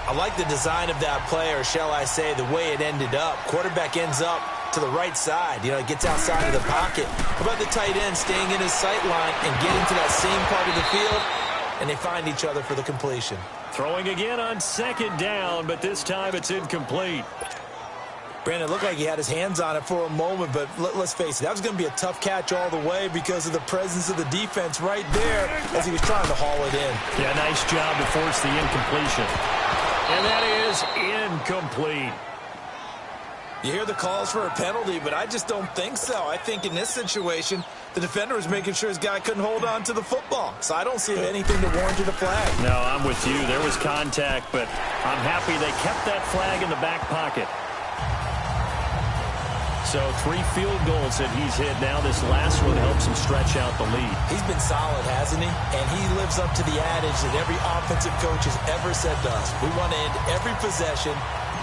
I like the design of that play, or shall I say the way it ended up. Quarterback ends up to the right side. You know, it gets outside of the pocket. How about the tight end staying in his sight line and getting to that same part of the field, and they find each other for the completion. Throwing again on 2nd down, but this time it's incomplete. Brandon, it looked like he had his hands on it for a moment, but let's face it, that was going to be a tough catch all the way because of the presence of the defense right there as he was trying to haul it in. Yeah, nice job to force the incompletion. And that is incomplete. You hear the calls for a penalty, but I just don't think so. I think in this situation, the defender was making sure his guy couldn't hold on to the football. So I don't see anything to warrant a flag. No, I'm with you. There was contact, but I'm happy they kept that flag in the back pocket. So 3 field goals that he's hit now. This last one helps him stretch out the lead. He's been solid, hasn't he? And he lives up to the adage that every offensive coach has ever said to us. We want to end every possession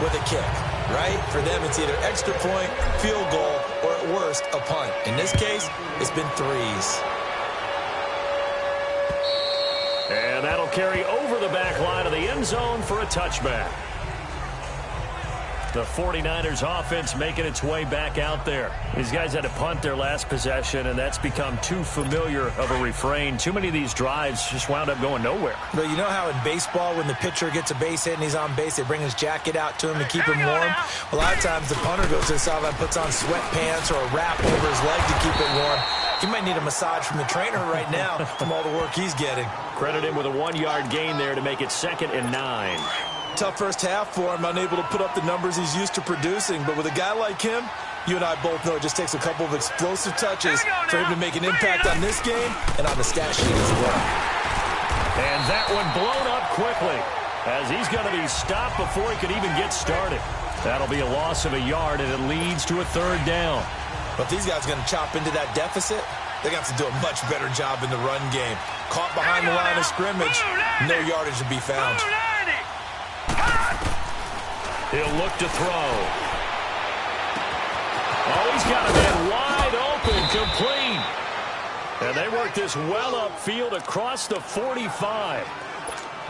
with a kick, right? For them, it's either extra point, field goal, or at worst, a punt. In this case, it's been 3s. And that'll carry over the back line of the end zone for a touchback. The 49ers offense making its way back out there. These guys had to punt their last possession, and that's become too familiar of a refrain. Too many of these drives just wound up going nowhere. But you know how in baseball, when the pitcher gets a base hit and he's on base, they bring his jacket out to him to keep him warm? A lot of times the punter goes to the sideline, puts on sweatpants or a wrap over his leg to keep it warm. He might need a massage from the trainer right now from all the work he's getting. Credit him with a 1-yard gain there to make it 2nd and 9. Tough first half for him, unable to put up the numbers he's used to producing. But with a guy like him, you and I both know it just takes a couple of explosive touches for him to make an impact on this game and on the stat sheet as well. And that one blown up quickly, as he's going to be stopped before he could even get started. That'll be a loss of a yard, and it leads to a third down. But these guys are going to chop into that deficit. They're going to have to do a much better job in the run game. Caught behind the line of scrimmage, no yardage to be found. He'll look to throw. Oh, he's got a man wide open, complete. And they work this well upfield across the 45.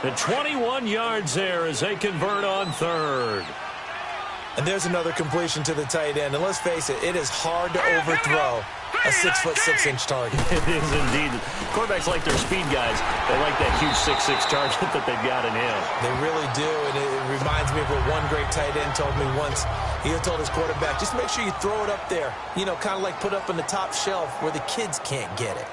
And 21 yards there as they convert on third. And there's another completion to the tight end. And let's face it, it is hard to overthrow a 6'6" target. It is indeed. Quarterbacks like their speed guys. They like that huge 6'6" target that they've got in him. They really do. And it reminds me of what one great tight end told me once. He told his quarterback, just make sure you throw it up there. You know, kind of like put up on the top shelf where the kids can't get it.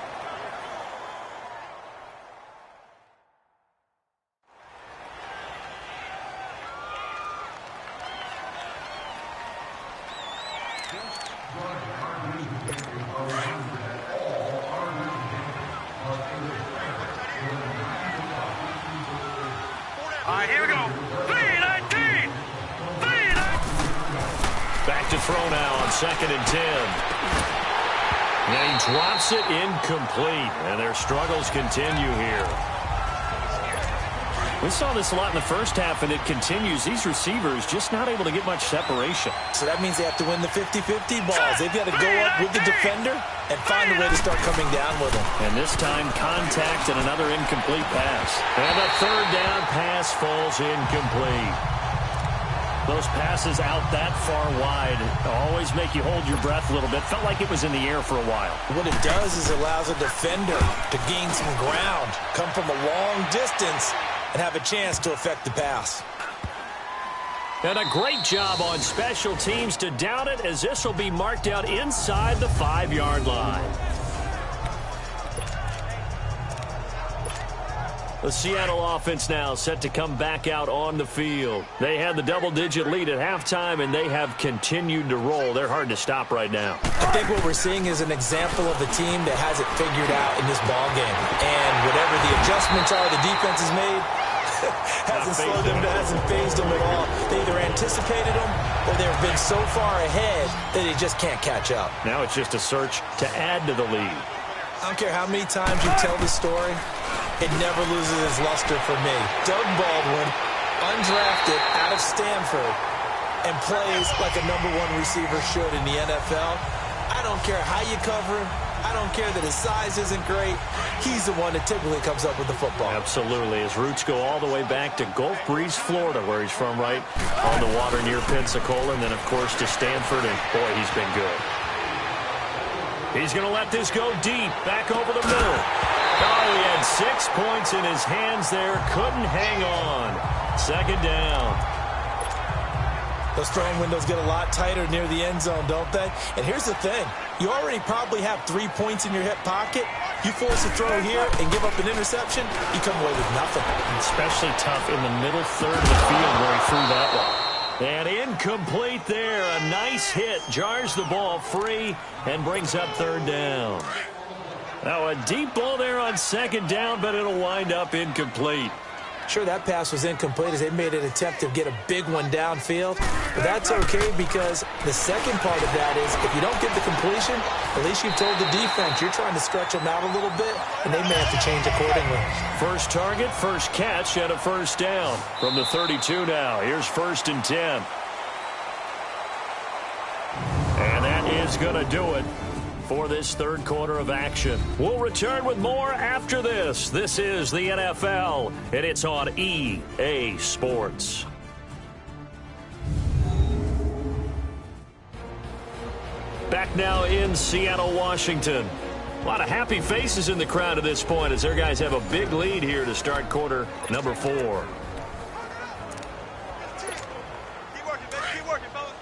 All right, here we go. 3-19. 3-19. Back to throw now on 2nd and 10. And he drops it incomplete. And their struggles continue here. We saw this a lot in the first half, and it continues. These receivers just not able to get much separation. So that means they have to win the 50-50 balls. They've got to go up with the defender and find a way to start coming down with them. And this time, contact and another incomplete pass. And a third down pass falls incomplete. Those passes out that far wide always make you hold your breath a little bit. Felt like it was in the air for a while. What it does is it allows a defender to gain some ground, come from a long distance, and have a chance to affect the pass. And a great job on special teams to down it, as this will be marked out inside the 5-yard line. The Seattle offense now set to come back out on the field. They had the double-digit lead at halftime, and they have continued to roll. They're hard to stop right now. I think what we're seeing is an example of a team that has it figured out in this ball game. And whatever the adjustments are the defense has made, hasn't slowed them, hasn't phased them at all. They either anticipated them or they've been so far ahead that they just can't catch up. Now it's just a search to add to the lead. I don't care how many times you tell the story, it never loses its luster for me. Doug Baldwin, undrafted out of Stanford, and plays like a #1 receiver should in the NFL. I don't care how you cover him. I don't care that his size isn't great. He's the one that typically comes up with the football. Absolutely. His roots go all the way back to Gulf Breeze, Florida, where he's from, right on the water near Pensacola, and then, of course, to Stanford, and, boy, he's been good. He's going to let this go deep, back over the middle. Oh, he had 6 points in his hands there, couldn't hang on. 2nd down. Those throwing windows get a lot tighter near the end zone, don't they? And here's the thing. You already probably have 3 points in your hip pocket. You force a throw here and give up an interception, you come away with nothing. Especially tough in the middle third of the field where he threw that one. And incomplete there. A nice hit. Jars the ball free and brings up 3rd down. Now a deep ball there on 2nd down, but it'll wind up incomplete. Sure, that pass was incomplete as they made an attempt to get a big one downfield. But that's okay because the second part of that is if you don't get the completion, at least you've told the defense you're trying to stretch them out a little bit, and they may have to change accordingly. First target, first catch, and a 1st down from the 32 now. Here's 1st and 10. And that is going to do it for this 3rd quarter of action. We'll return with more after this. This is the NFL, and it's on EA Sports. Back now in Seattle, Washington. A lot of happy faces in the crowd at this point as their guys have a big lead here to start quarter number 4. Keep working, baby. Keep working, fellas.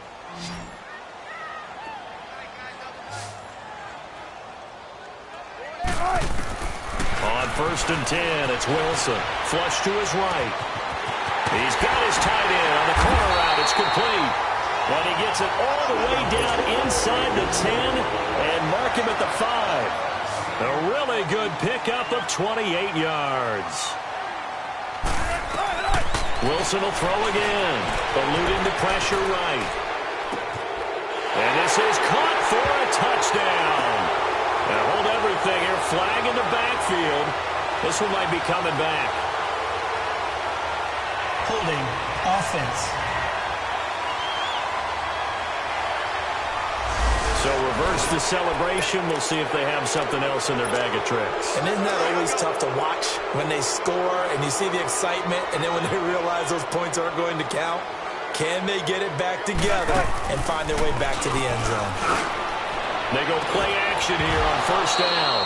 On 1st and 10, it's Wilson. Flush to his right. He's got his tight end on the corner route. It's complete. But he gets it all the way down inside the 10 and mark him at the 5. A really good pickup of 28 yards. Wilson will throw again. Eluding the pressure right. And this is caught for a touchdown. Now hold everything here. Flag in the backfield. This one might be coming back. Holding offense. So reverse the celebration. We'll see if they have something else in their bag of tricks. And isn't that always tough to watch when they score and you see the excitement, and then when they realize those points aren't going to count? Can they get it back together and find their way back to the end zone? They go play action here on first down.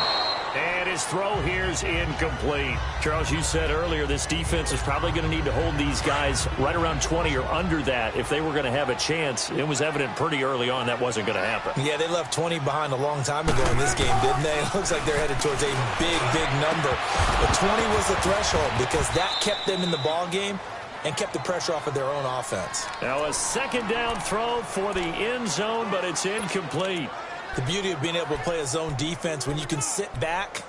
And his throw here is incomplete. Charles, you said earlier this defense is probably going to need to hold these guys right around 20 or under that if they were going to have a chance. It was evident pretty early on that wasn't going to happen. Yeah, they left 20 behind a long time ago in this game, didn't they? It looks like they're headed towards a big, big number. But 20 was the threshold because that kept them in the ball game and kept the pressure off of their own offense. Now a second down throw for the end zone, but it's incomplete. The beauty of being able to play a zone defense when you can sit back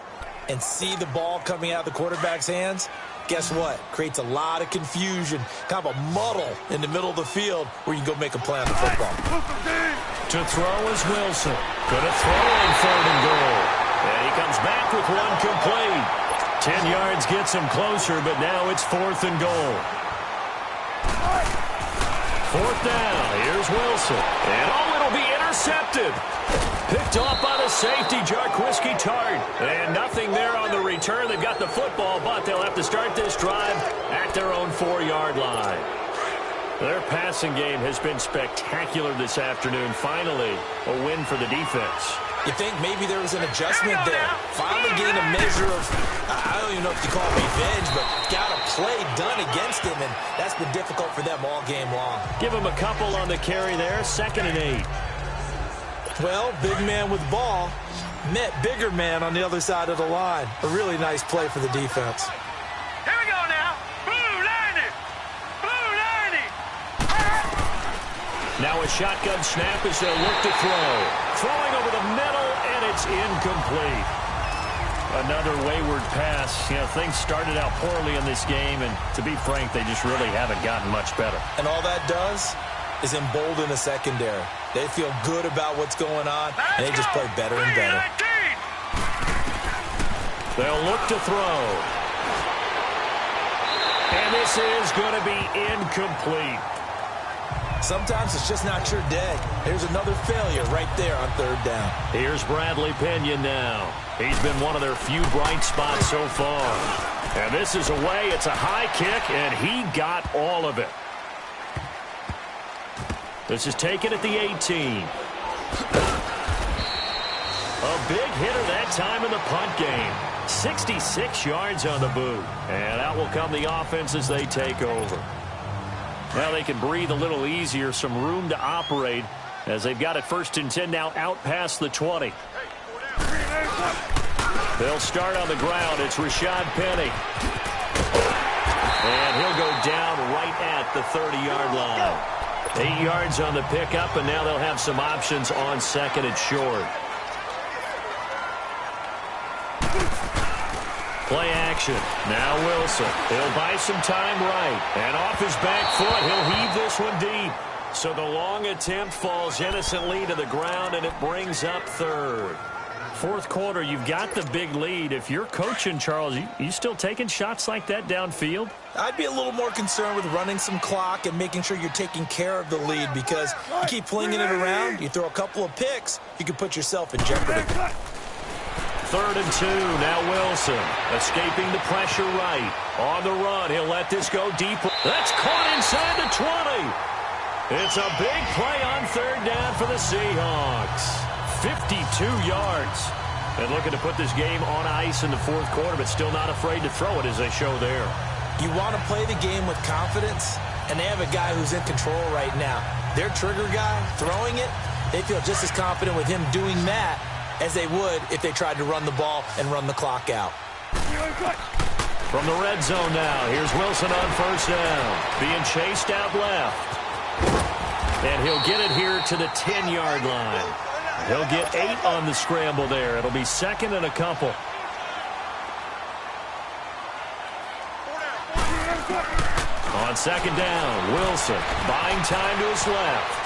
and see the ball coming out of the quarterback's hands, guess what? Creates a lot of confusion, kind of a muddle in the middle of the field where you can go make a play on the football. To throw is Wilson. Going to throw in third and goal. And he comes back with one complete. 10 yards gets him closer, but now it's fourth and goal. Fourth down. Here's Wilson. And it'll be intercepted. Picked off by the safety, Jarquiski Tart. And nothing there on the return. They've got the football, but they'll have to start this drive at their own 4-yard line. Their passing game has been spectacular this afternoon. Finally, a win for the defense. You think maybe there was an adjustment there. Finally getting a measure of, I don't even know if you call it revenge, but got a play done against him, and that's been difficult for them all game long. Give him a couple on the carry there, 2nd and 8. Well, big man with ball met bigger man on the other side of the line. A really nice play for the defense. Here we go now. Blue 90. Blue 90. Now a shotgun snap as they'll look to throw. Throwing over the middle, and it's incomplete. Another wayward pass. You know, things started out poorly in this game, and to be frank, they just really haven't gotten much better. And all that does is embolden the secondary. They feel good about what's going on, and they just play better and better. They'll look to throw. And this is going to be incomplete. Sometimes it's just not your day. There's another failure right there on third down. Here's Bradley Pinion now. He's been one of their few bright spots so far. And this is away. It's a high kick, and he got all of it. This is taken at the 18. A big hitter that time in the punt game. 66 yards on the boot. And out will come the offense as they take over. Now they can breathe a little easier, some room to operate as they've got it 1st and 10 now out past the 20. They'll start on the ground. It's Rashad Penny. And he'll go down right at the 30-yard line. 8 yards on the pickup, and now they'll have some options on 2nd and short. Play action. Now Wilson. He'll buy some time right. And off his back foot, he'll heave this one deep. So the long attempt falls innocently to the ground, and it brings up 3rd. 4th quarter, you've got the big lead. If you're coaching, Charles, you still taking shots like that downfield? I'd be a little more concerned with running some clock and making sure you're taking care of the lead, because you keep flinging it around, you throw a couple of picks, you can put yourself in jeopardy. 3rd and 2. Now Wilson escaping the pressure right. On the run, he'll let this go deeper. That's caught inside the 20. It's a big play on 3rd down for the Seahawks. 52 yards. And looking to put this game on ice in the 4th quarter, but still not afraid to throw it as they show there. You want to play the game with confidence, and they have a guy who's in control right now. Their trigger guy, throwing it, they feel just as confident with him doing that as they would if they tried to run the ball and run the clock out. From the red zone now, here's Wilson on 1st down. Being chased out left. And he'll get it here to the 10-yard line. He'll get 8 on the scramble there. It'll be second and a couple. On second down, Wilson buying time to his left.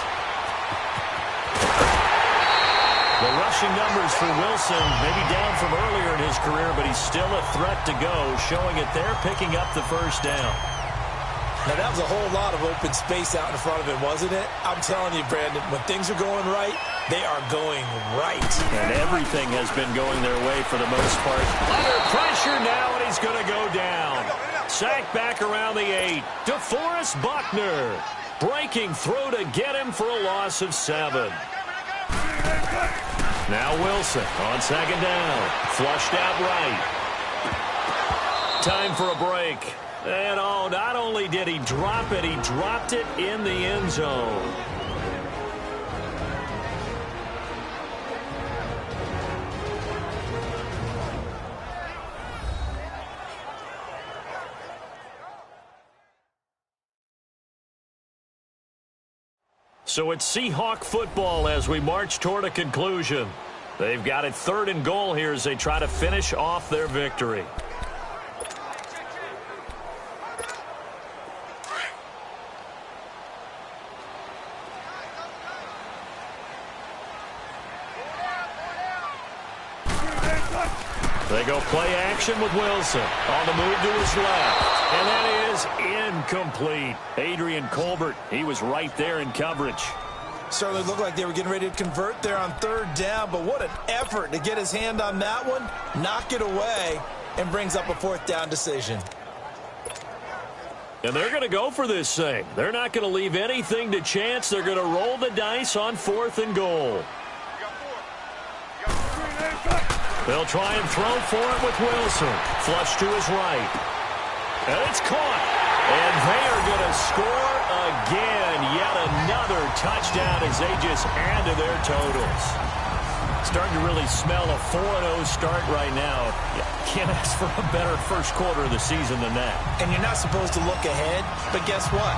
The rushing numbers for Wilson maybe down from earlier in his career, but he's still a threat to go, showing it there, picking up the first down. Now, that was a whole lot of open space out in front of him, wasn't it? I'm telling you, Brandon, when things are going right, they are going right. And everything has been going their way for the most part. Under pressure now, and he's going to go down. Sacked back around the 8. DeForest Buckner breaking through to get him for a loss of 7. Now Wilson on second down. Flushed out right. Time for a break. And oh, not only did he drop it, he dropped it in the end zone. So it's Seahawk football as we march toward a conclusion. They've got it 3rd and goal here as they try to finish off their victory. They go play action with Wilson on the move to his left. And that is incomplete. Adrian Colbert, he was right there in coverage. Certainly looked like they were getting ready to convert there on 3rd down, but what an effort to get his hand on that one, knock it away, and brings up a 4th down decision. And they're going to go for this thing. They're not going to leave anything to chance. They're going to roll the dice on 4th and goal. They'll try and throw for it with Wilson. Flush to his right. And it's caught. And they are going to score again. Yet another touchdown as they just add to their totals. Starting to really smell a 4-0 start right now. You can't ask for a better first quarter of the season than that. And you're not supposed to look ahead, but guess what?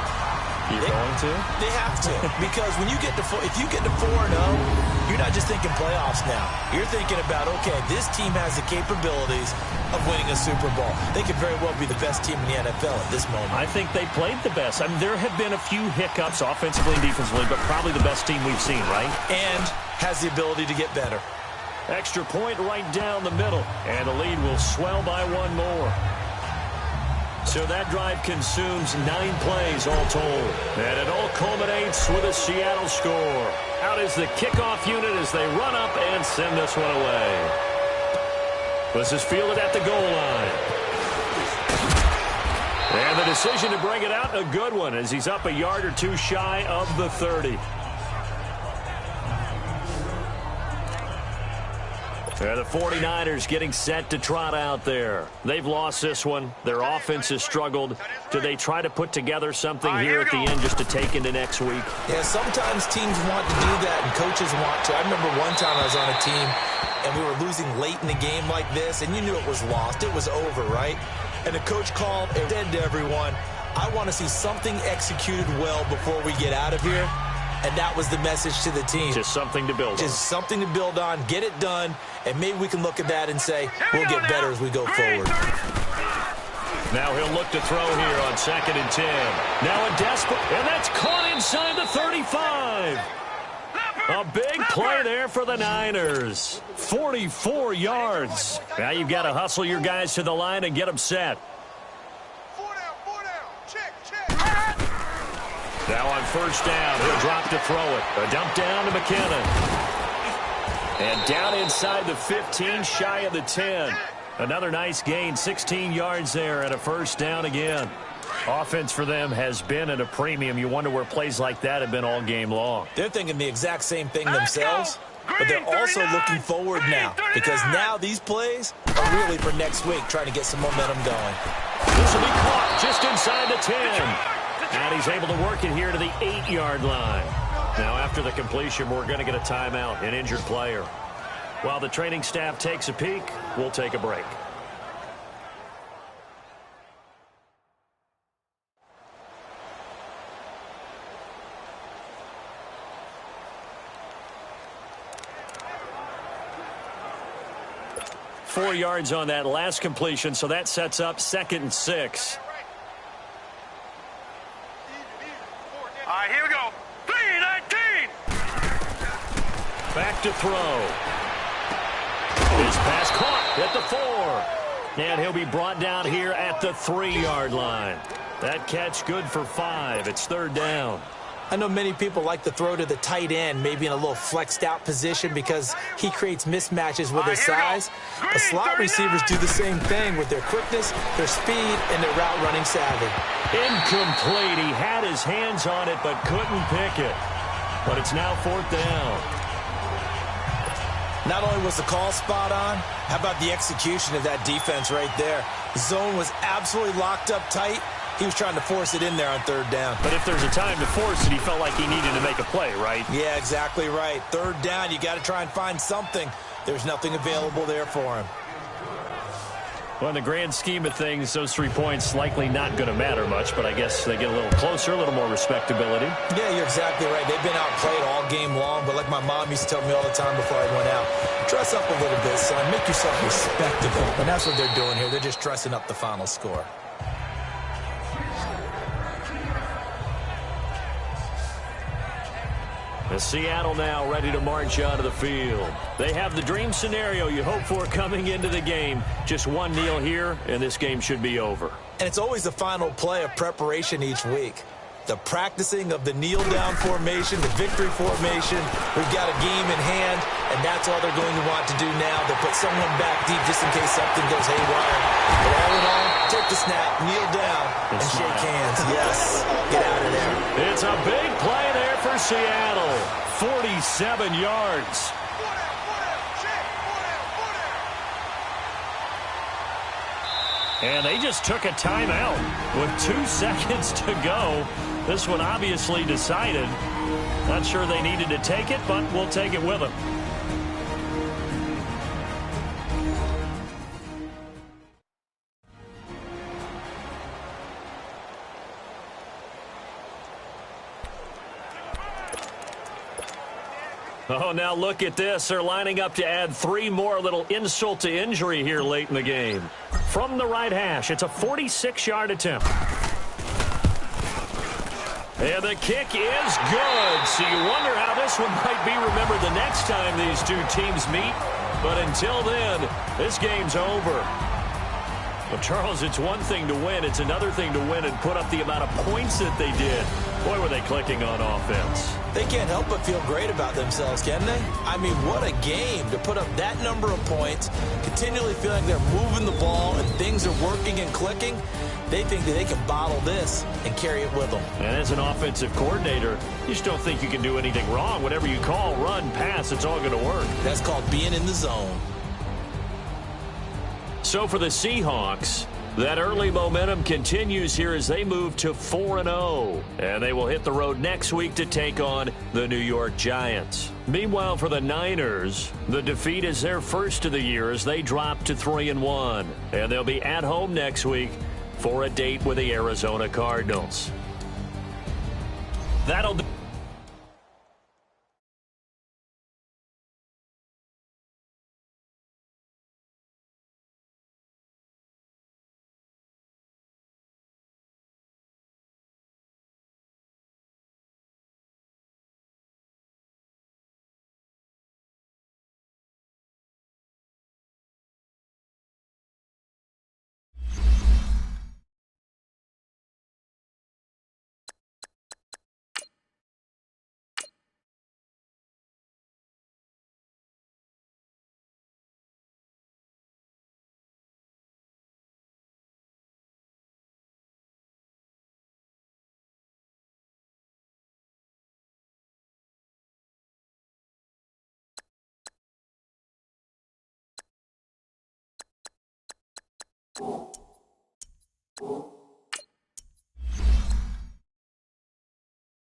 You're going to? They have to. Because when you get to if you get to 4-0, you're not just thinking playoffs now. You're thinking about, okay, this team has the capabilities of winning a Super Bowl. They could very well be the best team in the NFL at this moment. I think they played the best. I mean, there have been a few hiccups offensively and defensively, but probably the best team we've seen, right? And has the ability to get better. Extra point right down the middle, and the lead will swell by 1 more. So that drive consumes 9 plays all told. And it all culminates with a Seattle score. Out is the kickoff unit as they run up and send this one away. This is fielded at the goal line. And the decision to bring it out, a good one, as he's up a yard or 2 shy of the 30. And the 49ers getting set to trot out there. They've lost this one. Their offense has struggled. Do they try to put together something here at the end just to take into next week? Yeah, sometimes teams want to do that and coaches want to. I remember one time I was on a team and we were losing late in the game like this, and you knew it was lost. It was over, right? And the coach called and said to everyone, I want to see something executed well before we get out of here. And that was the message to the team. Just something to build on. Just something to build on, get it done, and maybe we can look at that and say, we'll get better as we go forward. Now he'll look to throw here on 2nd and 10. Now a desperate, and that's caught inside the 35. A big play there for the Niners. 44 yards. Now you've got to hustle your guys to the line and get them set. Now on 1st down, he'll drop to throw it. A dump down to McKinnon. And down inside the 15, shy of the 10. Another nice gain, 16 yards there, and a 1st down again. Offense for them has been at a premium. You wonder where plays like that have been all game long. They're thinking the exact same thing themselves, but they're also looking forward now, because now these plays are really for next week, trying to get some momentum going. This will be caught just inside the 10. And he's able to work it here to the 8-yard line. Now, after the completion, we're going to get a timeout, an injured player. While the training staff takes a peek, we'll take a break. 4 yards on that last completion, so that sets up 2nd and 6. All right, here we go. 3-19. Back to throw. His pass caught at the 4. And he'll be brought down here at the 3-yard line. That catch good for 5. It's 3rd down. I know many people like to throw to the tight end, maybe in a little flexed out position because he creates mismatches with his size. The slot receivers do the same thing with their quickness, their speed, and their route running savvy. Incomplete. He had his hands on it but couldn't pick it. But it's now 4th down. Not only was the call spot on, how about the execution of that defense right there? The zone was absolutely locked up tight. He was trying to force it in there on 3rd down. But if there's a time to force it, he felt like he needed to make a play, right? Yeah, exactly right. 3rd down, you got to try and find something. There's nothing available there for him. Well, in the grand scheme of things, those 3 points likely not going to matter much, but I guess they get a little closer, a little more respectability. Yeah, you're exactly right. They've been outplayed all game long, but like my mom used to tell me all the time before I went out, dress up a little bit, son. Make yourself respectable. And that's what they're doing here. They're just dressing up the final score. And Seattle now ready to march out of the field. They have the dream scenario you hope for coming into the game. Just one kneel here, and this game should be over. And it's always the final play of preparation each week. The practicing of the kneel-down formation, the victory formation. We've got a game in hand, and that's all they're going to want to do now. They'll put someone back deep just in case something goes haywire. But all in all, take the snap, kneel down, and shake hands. Yes, get out of there. It's a big play there for Seattle. 47 yards. And they just took a timeout with 2 seconds to go. This one obviously decided. Not sure they needed to take it, but we'll take it with them. Oh, now look at this. They're lining up to add 3 more, little insult to injury here late in the game. From the right hash, it's a 46-yard attempt. And the kick is good. So you wonder how this one might be remembered the next time these 2 teams meet. But until then, this game's over. Well, Charles, it's one thing to win. It's another thing to win and put up the amount of points that they did. Boy, were they clicking on offense. They can't help but feel great about themselves, can they? I mean, what a game to put up that number of points, continually feeling they're moving the ball and things are working and clicking. They think that they can bottle this and carry it with them. And as an offensive coordinator, you just don't think you can do anything wrong. Whatever you call, run, pass, it's all going to work. That's called being in the zone. So for the Seahawks, that early momentum continues here as they move to 4-0. And they will hit the road next week to take on the New York Giants. Meanwhile, for the Niners, the defeat is their first of the year as they drop to 3-1. And they'll be at home next week for a date with the Arizona Cardinals. That'll do.